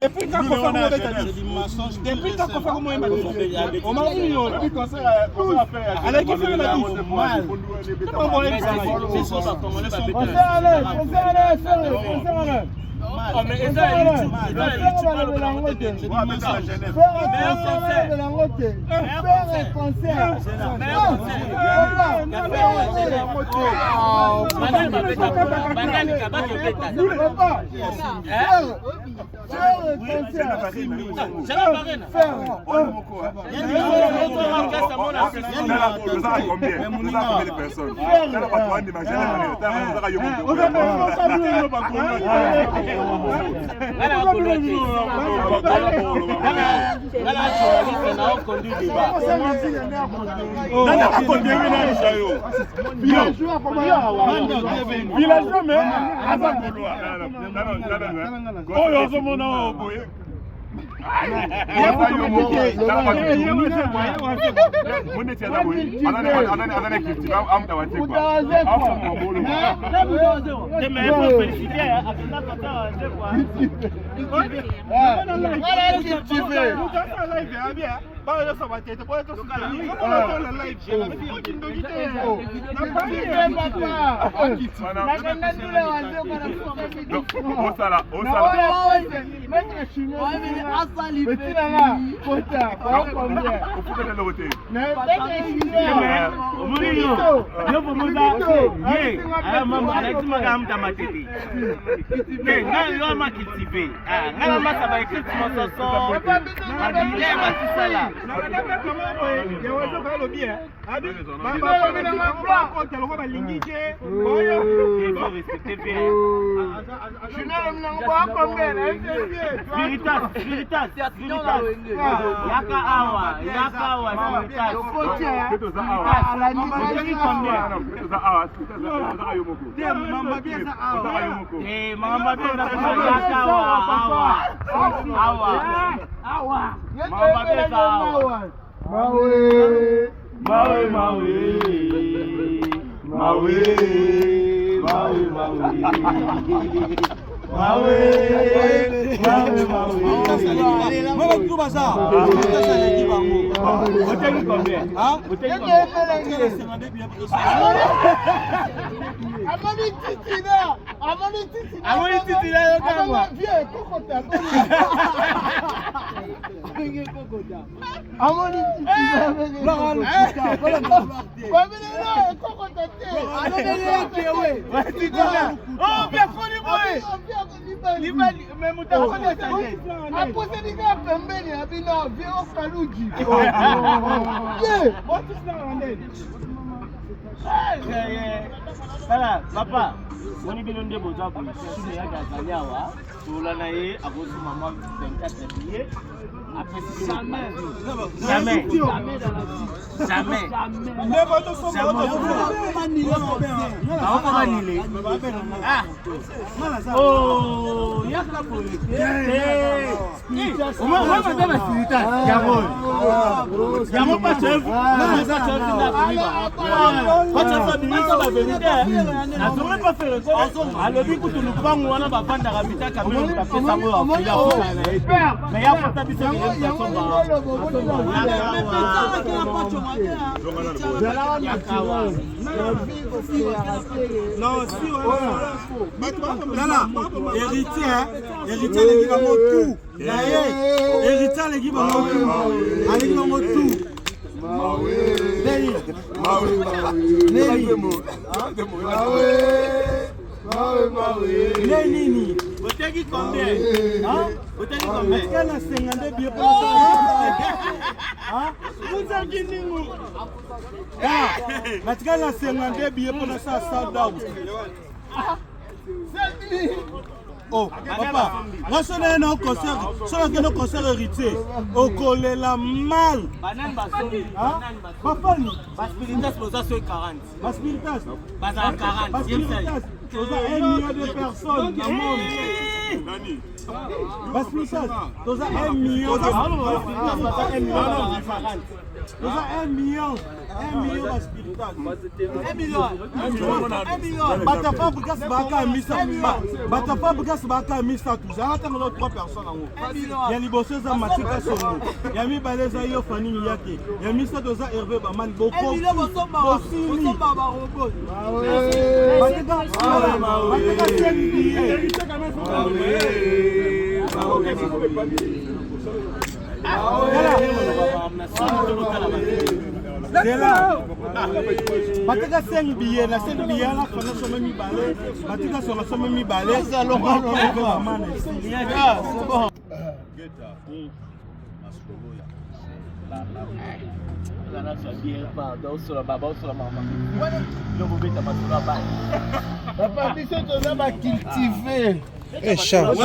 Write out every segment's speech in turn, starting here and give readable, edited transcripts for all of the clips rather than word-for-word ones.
Depuis quand on fait comment depuis quand on fait comment on m'a dit non. Depuis concert à faire. Allez qui fait la vie mal. Papa, on est bien de boza pour le ya gazaliawa, sur la naie à votre maman 24 billets. Après jamais. Oh, il y a la police. Oh, papa, moi je suis un concert, je suis un concert héritier. Au collet la mal. Banane basoli. Papa, Baspilitas, nous avons 40. Baspilitas, Bazar 40. 1 million de personnes dans le monde. Baspilitage. Toza 1 million. Toza 1 million. 1 million baspilitage. 1 million. Batafa Bukas Baka Misa. Batafa Bukas Baka Misa. Tous. Attends, 3 personnes en haut. Il y a Liboso za Matika Songo. Il y a Mi Baleza Yo Fani Miyake. Il y a Misa Toza Hervé Baman Boko. 1 million Bosomba. Bosomba Barobot. Bateka 5 billets. Bateka 5 billets, na 5 billets là fana somme mi balé, bateka somme mi balé, c'est bon. Eh, Charles.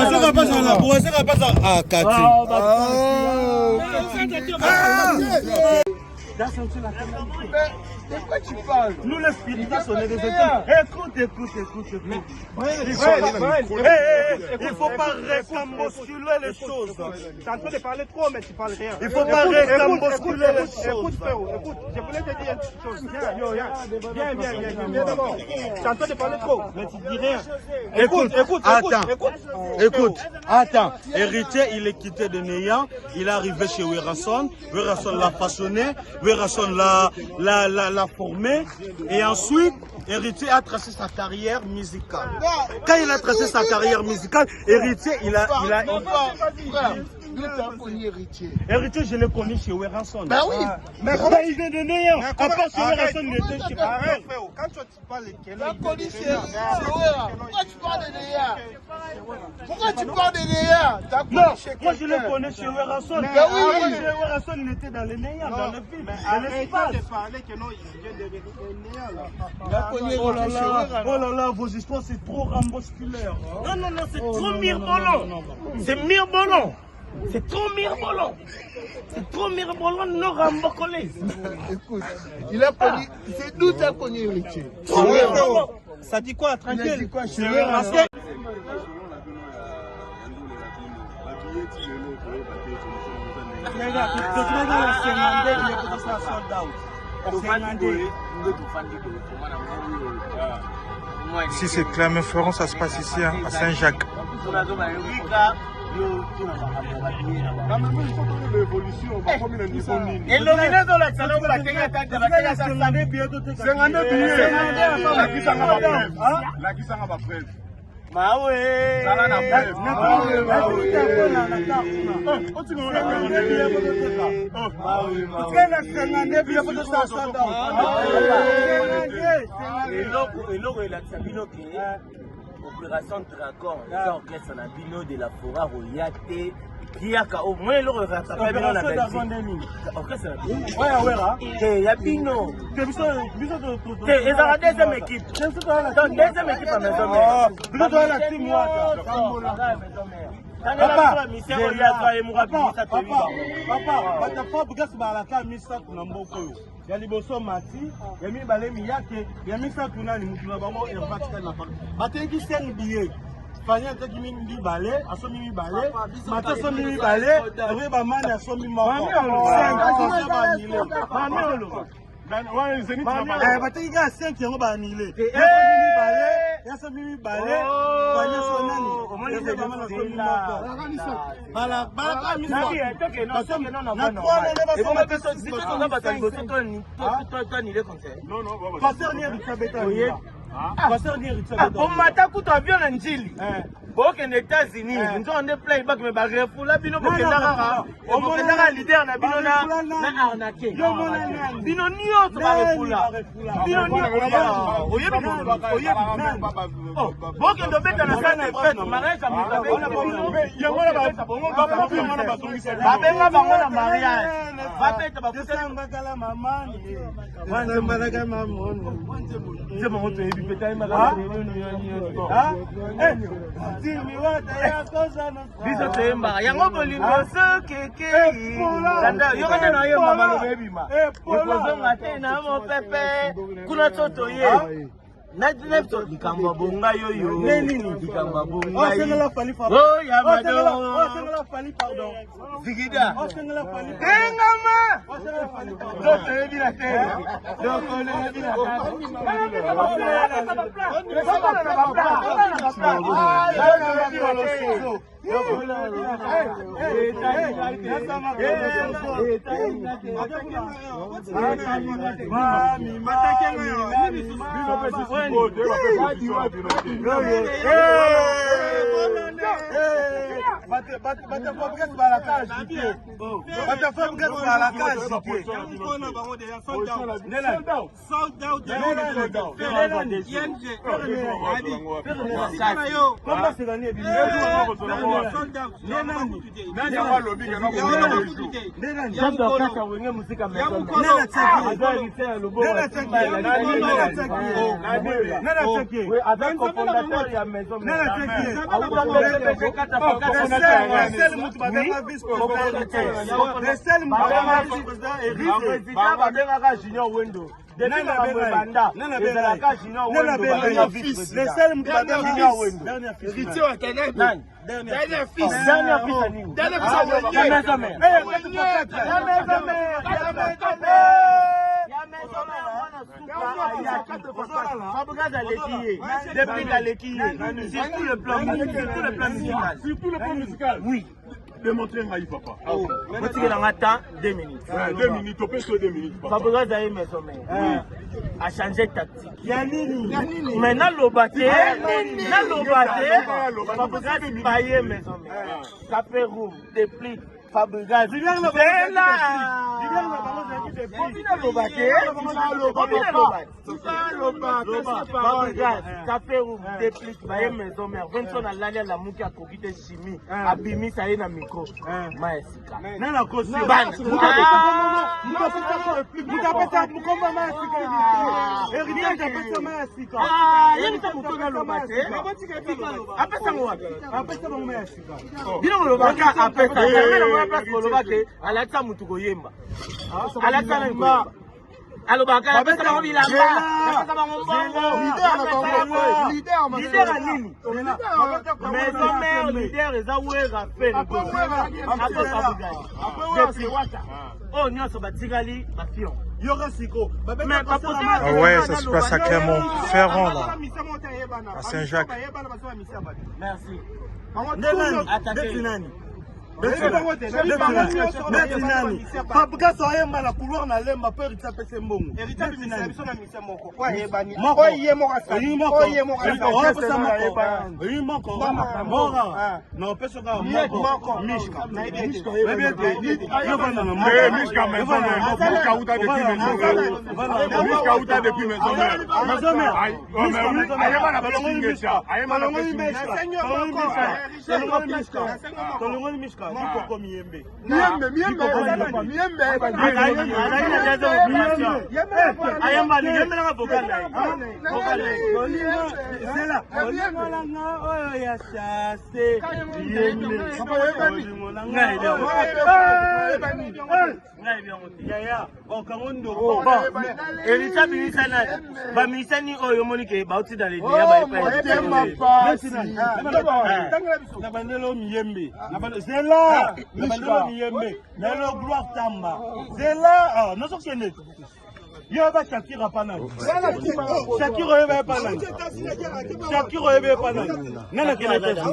De quoi tu parles? Nous les spiritistes, on est des écoute. Il faut pas récambosculer les choses. Tu es en train de parler trop, mais tu parles rien. Il faut pas récambosculer les choses. Écoute, frérot, écoute. Je voulais te dire une chose. Viens d'abord. Tu es en train de parler trop, mais tu dis rien. Attends. Héritier, il est quitté de Néant. Il est arrivé chez Werason. Werason l'a façonné. Werason l'a formé. Et ensuite, Héritier a tracé sa carrière musicale. Quand il a tracé sa carrière musicale, Héritier, il a... Héritier, je l'ai connu chez Werason. Ben oui. Mais comment il vient de Néant? À part chez Werason, il était chez Paris. Quand tu parles de quel âge? Pourquoi tu parles de Néant? Pourquoi tu parles de Néant? Non, moi je le connais chez Werason. Ben oui. Chez Werason, il était dans les Néant, dans le film. Arrête de parler que non, il vient de Néant là. Oh là là, vos histoires c'est trop rambosculaire. Non, c'est trop mirebolant. C'est mirebolant. C'est trop mirebolant. C'est trop mirebolant, non rambocolé. Écoute, il a connu. C'est d'où tu as connu Héritier? Ça dit quoi? Tranquille. Ça dit quoi? C'est Werason. Si c'est Clermont-Ferrand, ça se passe ici, hein, à Saint-Jacques. Opération Dragon, ça orchestre na bino de la forêt royate qui a au moins le rattrapé bino na Belgique. Orchestre na bino. Ouais, ya bino. Et ça deuxième équipe. Deuxième équipe à maison mère. Bino doit la team moi. Papa, Batafa Bukas Balaka Misa Tunamboko. Ya liboso mati, ya mi balé miyake, ya misa tunani mutuna bango ervatika na pa. Batengi 5 billets. Fanya teki mi balé, asomi mi balé, mata somi mi balé, ave ba mani asomi moko. 5 ba anile. Batengi ga 5 yango ba anile. Ya somi mi balé, fanya sonani. Pomata kutu avion na njili. Boke na États-Unis, nous on est plein bac mais ba refula bino bokendaka. Omokendaka leader na bino na arnaqué. Bino nyoto ba refula. Bino nyoto. Oyebi boke ndo beta na salle de fête, mariage à Mugabe. Babenga bango na mariage. Bapeta bakuta ngakala mamani. Wanze malaga mamoni. C'est mon retour, il peut être malade. Biso temba, yango bolingo sokeke. Sanda, yokana na yo mama no baby ma. Ekozonga te na mo pepe. Kuna toto ye. Dikamba bonga yoyo. Dikamba bonga. Oh, c'est la fali pardon. Oh, ya Oh, c'est la fali pardon. Zigida. Oh, c'est la fali. Engama. Oh, c'est la fali. Donc, c'est bien la terre. Donc, on est bien surtout le plan musical. Oui. Démontrer Haï Papa. Vous tirez dans un temps 2 minutes. 2 minutes, on peut sur 2 minutes. Fabrice Zaï Mesomé a changé de tactique. Maintenant, l'Obaté, Fabrice Baye Mesomé, Caperoum, Dépli, Fabrice, c'est là. Caperoum, Dépli, Baye Mesomé, Vincent a l'année la mouki a coquité chimie, Abimi, ça y est, na micro. Maesika. Nana kosi. alobaka apesa bango bilamba apesa bango mbongo lider anini maison mère lider eza wera pene oyo nyonso batikali bafion. Ah ouais, ça se passe à Clermont-Ferrand là, à Saint-Jacques. Merci. Fabrice ayemba na couloir na lemba pe Rita pese mbongo. Rita binani biso na mission moko. Oyebani. Oye moko sa. Oye moko sa. Oye moko. Mora. No peso ka moko. Mishka. Mishka na moko. Mishka maison mère. Mishka uta depuis maison mère. Mishka uta depuis maison mère. Maison mère. Ayemba na balongo mishka. Ayemba na mishka. Moko miembe. Miembe. Ayamba ni miembe na vocal là. Vocal là. C'est là. Oyo ya chasse. Miembe. Yaya, okamondo. Elisa bilisana. Ba misani oyo monike bauti dans les liens ba na bandelo miembe. C'est là. Na bandelo miembe. Na lo gloire tamba. C'est là. Non so kende. Yo ba Shakira pana. Shakira yo ba pana. Shakira yo ba pana. Nana kena pesa.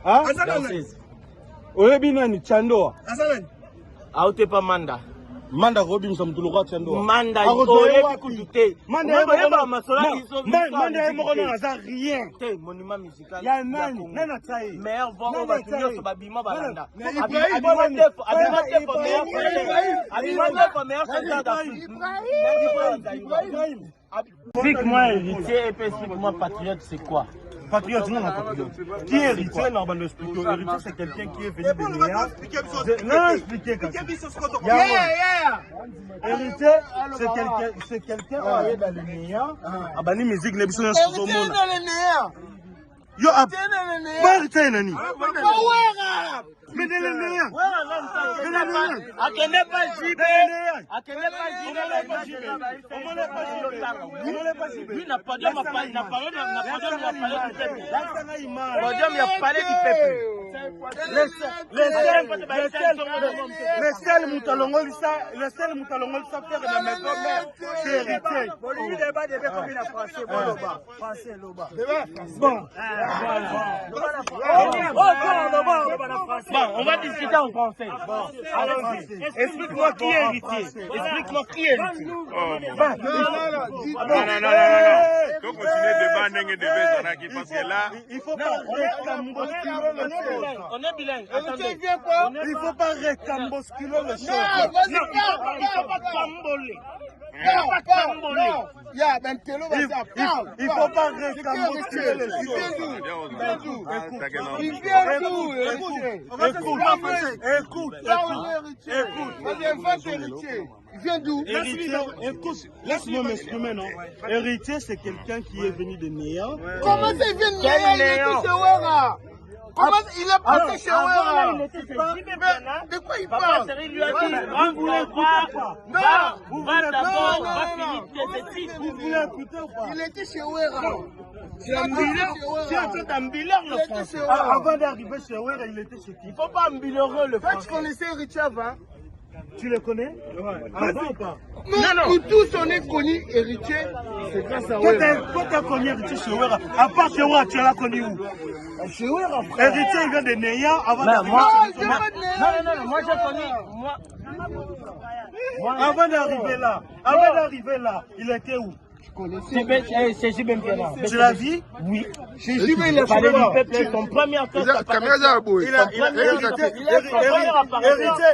Ah? Oyebi nani Chandoa? Aute pa manda. Manda Robin Samtuluka Chandoa. Manda oyebi kujute. Manda masola kiso. Manda yemo na za rien. Te monument musical. Ya nani? Nana tsaye. Meilleur voix ba tunyo so babima balanda. Abima te meilleur chanteur d'Afrique. Explique-moi héritier et puis explique-moi patriote c'est quoi? Patriote, non, non, patriote. Qui est héritier? Non, ben, l'expliquer. Héritier, c'est quelqu'un qui est venu de Néa. Non, expliquez. Héritier, c'est quelqu'un qui est dans le Néa. Ah, ben, les musiques, les bisous, dans le Néa. Yo, héritier nani? Mais de l'ennemi. Akende pas JB. Lui n'a pas dit ma parole, n'a parlé du peuple. Podium, il a parlé du peuple. Le seul moutalongolisa faire de la maison mère, c'est héritier. Bon. On va discuter en français. Allons-y. Explique-moi qui est héritier. Explique-moi qui est héritier. Non. Donc continuer de banner de parce que là, il faut pas récambosculer le chose. On est bilingue. Attendez. Il faut pas récambosculer le chose. Il faut pas camboler. Il faut pas récambosculer le chose. Il vient d'où? Écoute, laisse-moi m'exprimer, non? Héritier, c'est quelqu'un qui est venu de néant. Comment ça, il vient de néant? Il était chez Ouera. Comment il est passé chez Ouera? De quoi il parle? Il lui a dit, va d'abord, va finir tes études. Vous voulez écouter ou pas? Il était chez Ouera. C'est un ambuleur le français. Avant d'arriver chez Ouera, il était chez qui? Il ne faut pas ambuleurer le Toi, français. tu connaissais Héritier avant? Tu le connais? Avant ou pas? Non. Pour tous, on est connu Héritier. C'est grâce à Ouera. Toi, tu as connu Héritier chez Ouera. À part chez Ouera, tu l'as connu où? Chez Ouera, frère. Héritier, il vient de néant avant Non, d'arriver moi, chez non, moi j'ai connu. Avant d'arriver là, il était où? C'est JB Mpera. Tu l'as dit? Oui. Chez JB, il a Parlé fait du peuple, son premier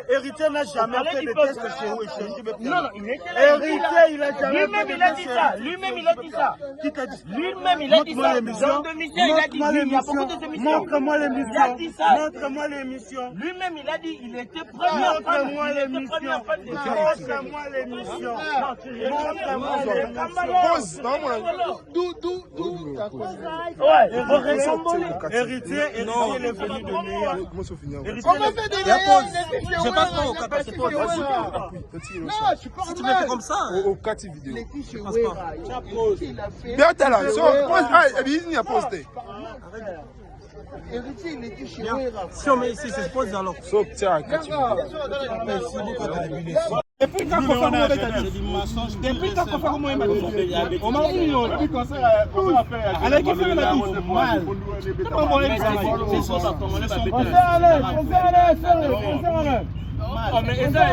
Héritier n'a jamais fait de test chez JB. Non, il était là. Héritier, il a jamais fait Lui-même, de il a test dit chez ça. Lui-même, il a dit ça. Qui t'a dit? Lui-même, il a dit ça. Dans l'émission, il a dit, il y a beaucoup d'émissions. Montre-moi Il a l'émission. dit ça. Montre-moi l'émission. Lui-même, il a dit, il était premier. Montre-moi l'émission. Montre-moi l'émission. Montre-moi l'émission. Ouais, il faut ressembler. Héritier, il est venu de néant. Comment fait de néant? Je passe pas au 4 c'est pas Non, tu parles tu me fais comme ça. Au 4 vidéo. Il était chez Ouera. Il a fait. Il a posté. Héritier, il était chez Ouera. Si on met ici, c'est pose alors. Depuis quand on fait comment on m'a dit non, puis concert à faire. Allez, qui fait la douce mal. C'est pas bon, Oh, mais ça,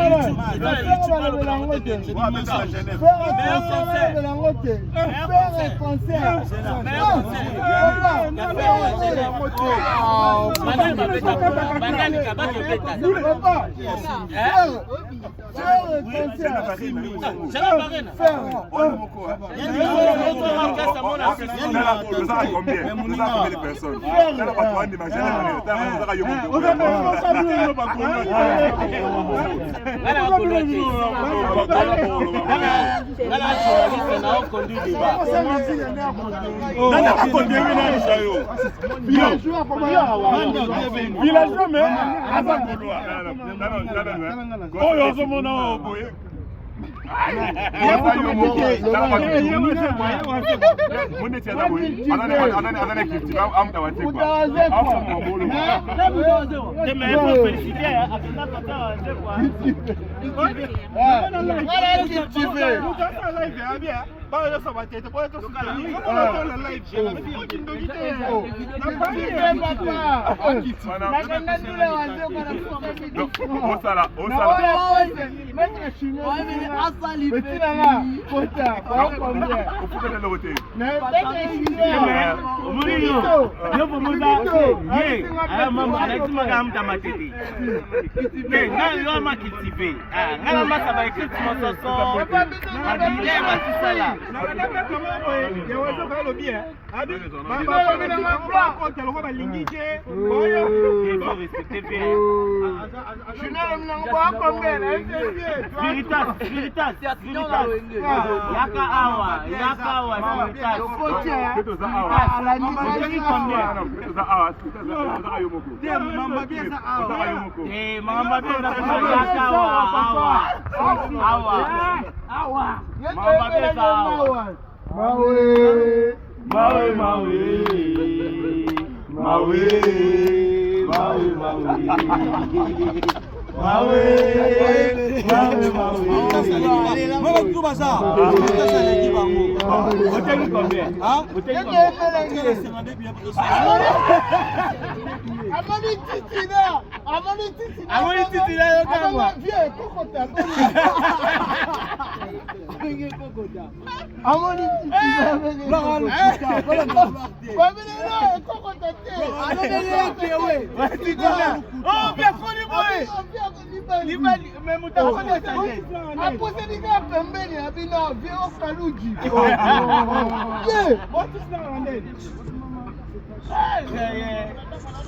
respecter bien. Je n'aime pas combien. Spiritas. Yaka awa, Spiritas.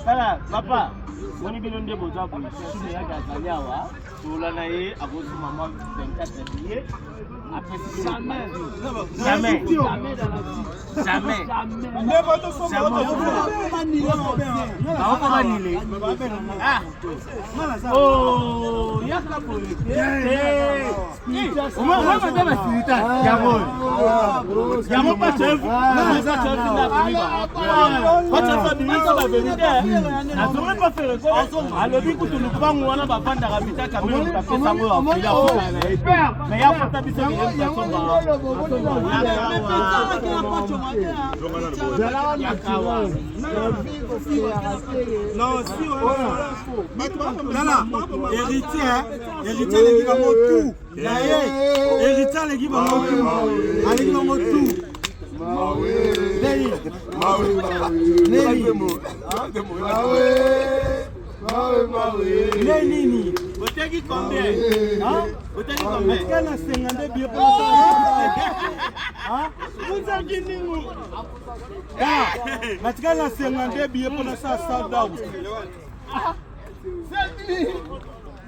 Voilà, papa, on est bien de boza pour le ya Gazaliawa, pour la naïe, à votre maman 24 billets. Après, jamais. Oh, il y a qu'à non, si on héritier les gars tout. Héritier les gars tout. Nini. Botegi combien? Hein? Botegi combien? Kana 52 billets pour ça. Hein? Vous avez dit nous. Ah, Matkana 52 billets pour ça sold out.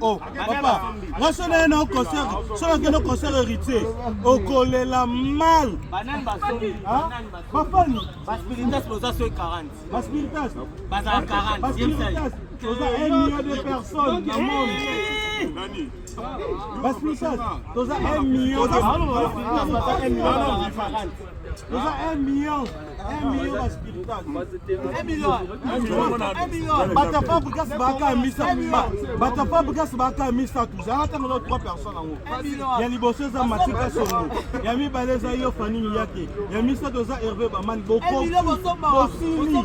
Oh, papa, moi je suis un concert, je suis un concert héritier. Au collé la mal. Banane basoli. Hein? Papa, Baspiritas posa sur 40. Baspiritas. Basa 40. Baspiritas. Vous avez 1 million de personnes dans le monde. Baspiritas. Vous avez 1 million de personnes. Vous avez 1 million. 1 million Baspiritas. 1 million. Batafa Bukas Baka Misa. Batafa Bukas Baka Misa. Vous avez 3 personnes en haut. Il y a Libosso Zamatika Sono. Il y a Mibalé Zayo Fanny Miyake. Il y a Misa Doza Hervé Baman Boko. Bosini.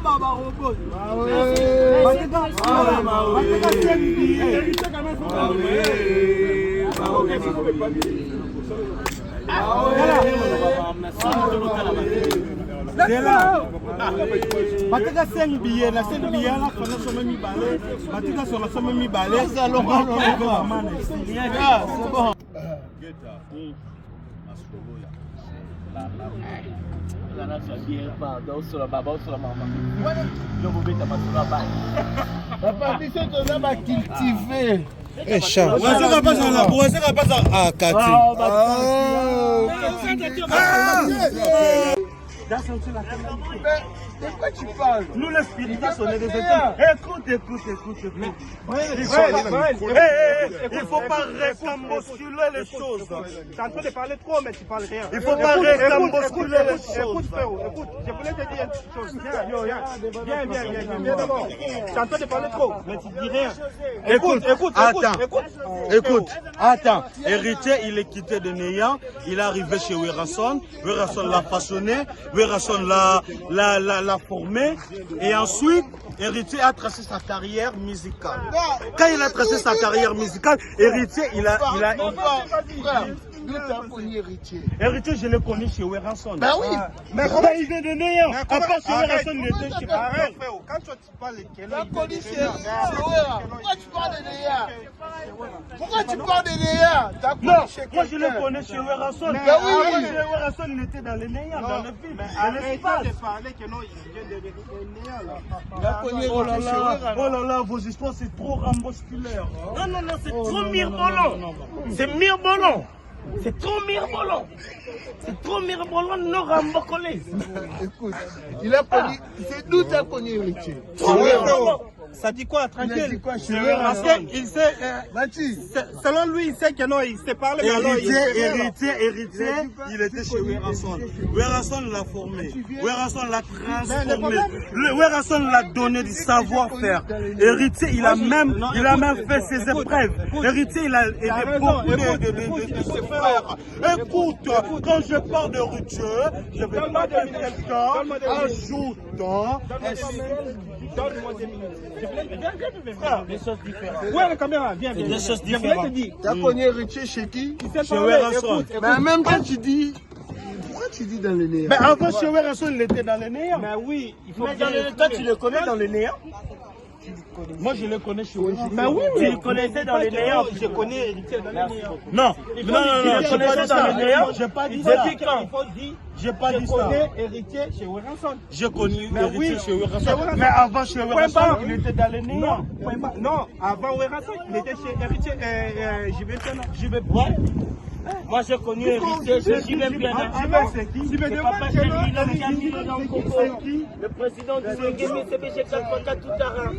Batika 5 billets, na 5 billets la fana somme mi balé. Batika somme somme mi balé. C'est bon. Papa, biso toza ba cultiver. Eh, chat. De quoi tu parles? Nous les spiritas, on est des écoute. Il faut pas récambosculer les choses. Tu es en train de parler trop, mais tu parles rien. Il faut pas récambosculer les choses. Écoute, frérot, écoute. Je voulais te dire une chose. Viens d'abord. Tu es en train de parler trop, mais tu dis rien. Écoute. Attends. Héritier, il est quitté de Néant. Il est arrivé chez Werason. Werason l'a façonné. Werason l'a formé. Et ensuite, Héritier a tracé sa carrière musicale. Quand il a tracé sa carrière musicale, Héritier, il a... Héritier, je l'ai connu chez Werason. Ben oui. Mais comment il vient de Néant? À part chez Werason, il était chez Pareil. Quand tu parles de quel pourquoi tu parles de Néant? Pourquoi tu parles de Néa? Non, moi je le connais chez Werason. Oui. Chez Werason, il était dans les Néa, dans le film. Mais arrêtez de parler que non, il vient de Néa là. Oh là là, vos histoires c'est trop rambosculaire. Non, c'est trop mirebolant. C'est mirebolant. C'est trop mirebolant. C'est trop mirebolant, non rambocolé. Écoute, il a connu, c'est d'où tu as connu Héritier. Ça dit quoi? Tranquille. Parce Il sait, selon lui, il sait que non, il s'est parlé. Héritier, il était chez Werason. Werason l'a formé. Werason l'a transformé. Werason l'a donné du savoir-faire. Héritier, il a même fait ses épreuves. Héritier, il a aidé beaucoup de ses frères. Écoute, quand je parle de Héritier, je ne vais pas dire quelqu'un ajoutant. Donne-moi 2 minutes. Des choses différentes. Ouais, la caméra, viens. Des choses Je voulais différentes. te dire. tu as connu Héritier chez qui? Chez Werason. Mais en même temps, tu dis. Pourquoi tu dis dans le Néa? Mais avant, chez Werason, il était dans les néants. Mais oui, il faut Mais toi, tu le connais dans le néant? Moi, je le connais chez Werason. Mais oui, Tu le connaissais dans le néant? Je connais Héritier dans les néants. Non, Tu le connaissais dans le néant? J'ai pas dit ça. Depuis quand? Il faut dire, J'ai pas dit je ça. connais Héritier chez Werason. J'ai connu Mais Héritier oui, chez Werason. chez Werason. Mais avant chez Werason, pas. il était dans les néants. Non, avant Werason, il était chez Héritier. J'y vais maintenant. Je vais Ouais. Moi, j'ai connu Héritier, j'y vais bien. c'est qui? C'est Papa Chéri, l'homme qui a mis dans le Congo. Le président du CGM, CBG 4x4 tout terrain.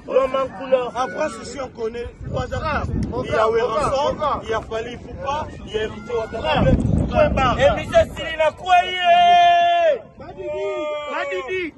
L'homme en couleur. En France, ici, on connaît 3 artistes. Il y a Werason, il y a Fali Foupa, il y a Héritier Ouattara. Et Michel Silina Kouaye! Madidi.